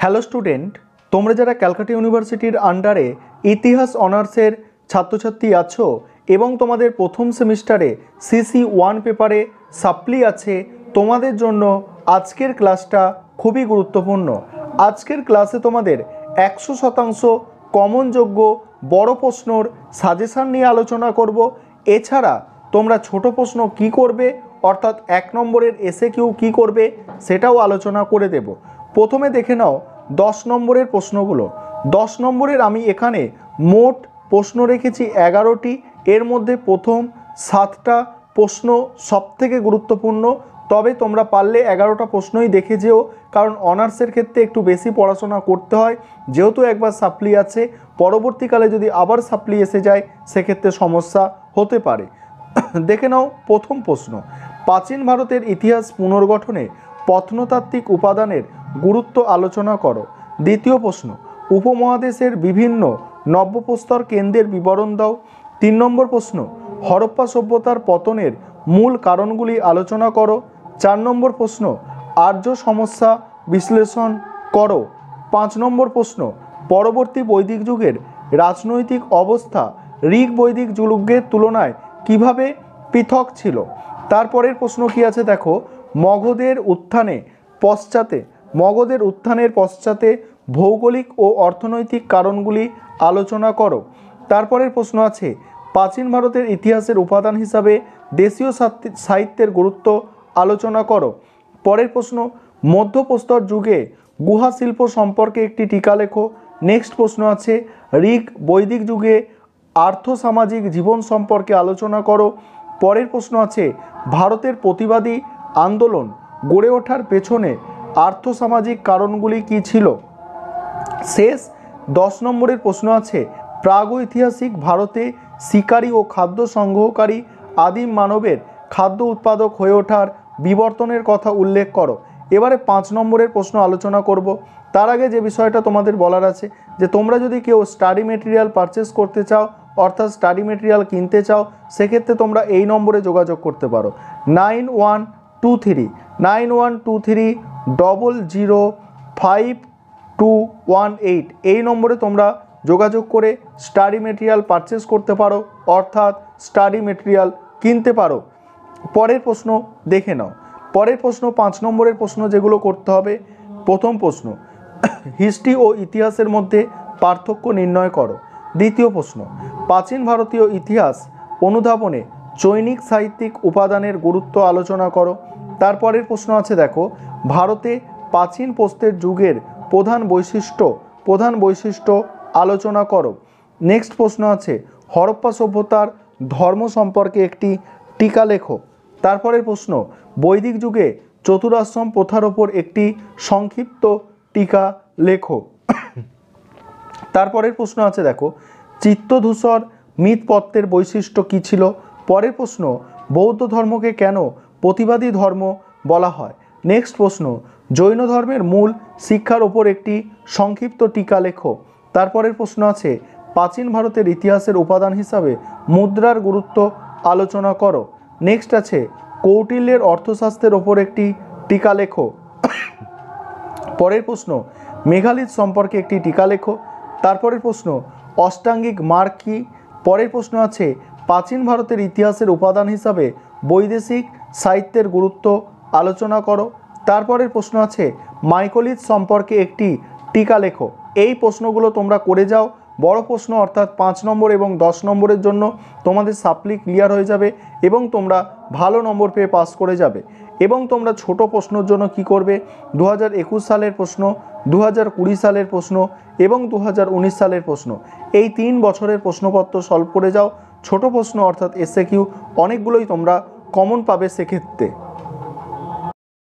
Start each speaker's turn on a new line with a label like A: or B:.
A: Hello student, তোমরা যারা ক্যালকাটা ইউনিভার্সিটির আন্ডারে ইতিহাস অনার্সের ছাত্রছাত্রী আছো এবং তোমাদের প্রথম সেমিস্টারে CC1 পেপারে সাপ্লি আছে, তোমাদের জন্য আজকের ক্লাসটা খুবই গুরুত্বপূর্ণ। আজকের ক্লাসে তোমাদের 100% কমনযোগ্য বড় প্রশ্নর সাজেশান নিয়ে আলোচনা করব। এছাড়া তোমরা ছোট প্রশ্ন কি করবে, অর্থাৎ 1 নম্বরের SAQ কি করবে সেটাও আলোচনা করে দেব। প্রথমে দেখে নাও 10 নম্বরের প্রশ্নগুলো। 10 নম্বরের আমি এখানে মোট প্রশ্ন রেখেছি 11টি। এর মধ্যে প্রথম 7টা প্রশ্ন সবথেকে গুরুত্বপূর্ণ, তবে তোমরা পারলে 11টা প্রশ্নই দেখে যেও, কারণ অনার্সের ক্ষেত্রে একটু বেশি পড়াশোনা করতে হয়। যেহেতু একবার সাপ্লি আছে, পরবর্তীকালে যদি আবার সাপ্লি এসে যায় সেক্ষেত্রে সমস্যা হতে পারে। দেখে নাও প্রথম প্রশ্ন, প্রাচীন ভারতের ইতিহাস পুনর্গঠনে প্রত্নতাত্ত্বিক উপাদানের গুরুত্ব আলোচনা করো। দ্বিতীয় প্রশ্ন, উপমহাদেশের বিভিন্ন নব্যপ্রস্তর কেন্দ্রের বিবরণ দাও। 3 নম্বর প্রশ্ন, হরপ্পা সভ্যতার পতনের মূল কারণগুলি আলোচনা করো। 4 নম্বর প্রশ্ন, আর্য সমস্যা বিশ্লেষণ করো। 5 নম্বর প্রশ্ন, পরবর্তী বৈদিক যুগের রাজনৈতিক অবস্থা ঋগ বৈদিক যুগের তুলনায় কিভাবে পৃথক ছিল। তারপরের প্রশ্ন কি আছে দেখো, মগধের উত্থানের পশ্চাতে ভৌগোলিক ও অর্থনৈতিক কারণগুলি আলোচনা করো। তারপরের প্রশ্ন আছে, প্রাচীন ভারতের ইতিহাসের উপাদান হিসাবে দেশীয় সাহিত্যের গুরুত্ব আলোচনা করো। পরের প্রশ্ন, মধ্যপ্রস্তর যুগে গুহা শিল্প সম্পর্কে একটি টিকা লেখো। নেক্সট প্রশ্ন আছে, ঋগ বৈদিক যুগে আর্থসামাজিক জীবন সম্পর্কে আলোচনা করো। পরের প্রশ্ন আছে, ভারতের প্রতিবাদী আন্দোলন গড়ে ওঠার পেছনে আর্থসামাজিক কারণগুলি কী ছিল। শেষ 10 নম্বরের প্রশ্ন আছে, প্রাগৈতিহাসিক ভারতে শিকারী ও খাদ্য সংগ্রহকারী আদিম মানবের খাদ্য উৎপাদক হয়ে ওঠার বিবর্তনের কথা উল্লেখ করো। এবারে 5 নম্বরের প্রশ্ন আলোচনা করব। তার আগে যে বিষয়টা তোমাদের বলার আছে, যে তোমরা যদি কেউ স্টাডি মেটেরিয়াল পারচেস করতে চাও, অর্থাৎ স্টাডি মেটেরিয়াল কিনতে চাও, সেক্ষেত্রে তোমরা এই নম্বরে যোগাযোগ করতে পারো 9123005218। এই নম্বরে তোমরা যোগাযোগ করে স্টাডি মেটেরিয়াল পারচেস করতে পারো, অর্থাৎ স্টাডি মেটেরিয়াল কিনতে পারো। পরের প্রশ্ন দেখে নাও। পরের প্রশ্ন 5 নম্বরের প্রশ্ন যেগুলো করতে হবে। প্রথম প্রশ্ন, হিস্ট্রি ও ইতিহাসের মধ্যে পার্থক্য নির্ণয় করো। দ্বিতীয় প্রশ্ন, প্রাচীন ভারতীয় ইতিহাস অনুধাবনে চৈনিক সাহিত্যিক উপাদানের গুরুত্ব আলোচনা করো। তারপরের প্রশ্ন আছে দেখো, ভারতে প্রাচীন প্রস্তর যুগের প্রধান বৈশিষ্ট্য আলোচনা করো। নেক্সট প্রশ্ন আছে, হরপ্পা সভ্যতার ধর্ম সম্পর্কে একটি টিকা লেখো। তারপরের প্রশ্ন, বৈদিক যুগে চতুরাশ্রম প্রথার ওপর একটি সংক্ষিপ্ত টিকা লেখো। তারপরের প্রশ্ন আছে দেখো, চিত্তধূসর মৃৎপত্রের বৈশিষ্ট্য কী ছিল। পরের প্রশ্ন, বৌদ্ধ ধর্মকে কেন প্রতিবাদী ধর্ম বলা হয়। নেক্সট প্রশ্ন, জৈন ধর্মের মূল শিক্ষার ওপর একটি সংক্ষিপ্ত টিকা লেখো। তারপরের প্রশ্ন আছে, প্রাচীন ভারতের ইতিহাসের উপাদান হিসাবে মুদ্রার গুরুত্ব আলোচনা করো। নেক্সট আছে, কৌটিল্যের অর্থশাস্ত্রের ওপর একটি টিকা লেখো। পরের প্রশ্ন, মেঘালিথ সম্পর্কে একটি টিকা লেখো। তারপরের প্রশ্ন, অষ্টাঙ্গিক মার্গ কী। পরের প্রশ্ন আছে, প্রাচীন ভারতের ইতিহাসের উপাদান হিসাবে বৈদেশিক সাহিত্যের গুরুত্ব আলোচনা করো। তারপরের প্রশ্ন আছে, মাইকোলিথ সম্পর্কে একটি টিকা লেখো। এই প্রশ্নগুলো তোমরা করে যাও। বড় প্রশ্ন অর্থাৎ 5 নম্বর এবং 10 নম্বরের জন্য তোমাদের সাপ্লি ক্লিয়ার হয়ে যাবে এবং তোমরা ভালো নম্বর পেয়ে পাস করে যাবে। এবং তোমরা ছোট প্রশ্নের জন্য কি করবে, 2021 সালের প্রশ্ন, 2020 সালের প্রশ্ন এবং 2019 সালের প্রশ্ন, এই 3 বছরের প্রশ্নপত্র সলভ করে যাও। ছোট প্রশ্ন অর্থাৎ SAQ অনেকগুলোই তোমরা কমন পাবে সেক্ষেত্রে।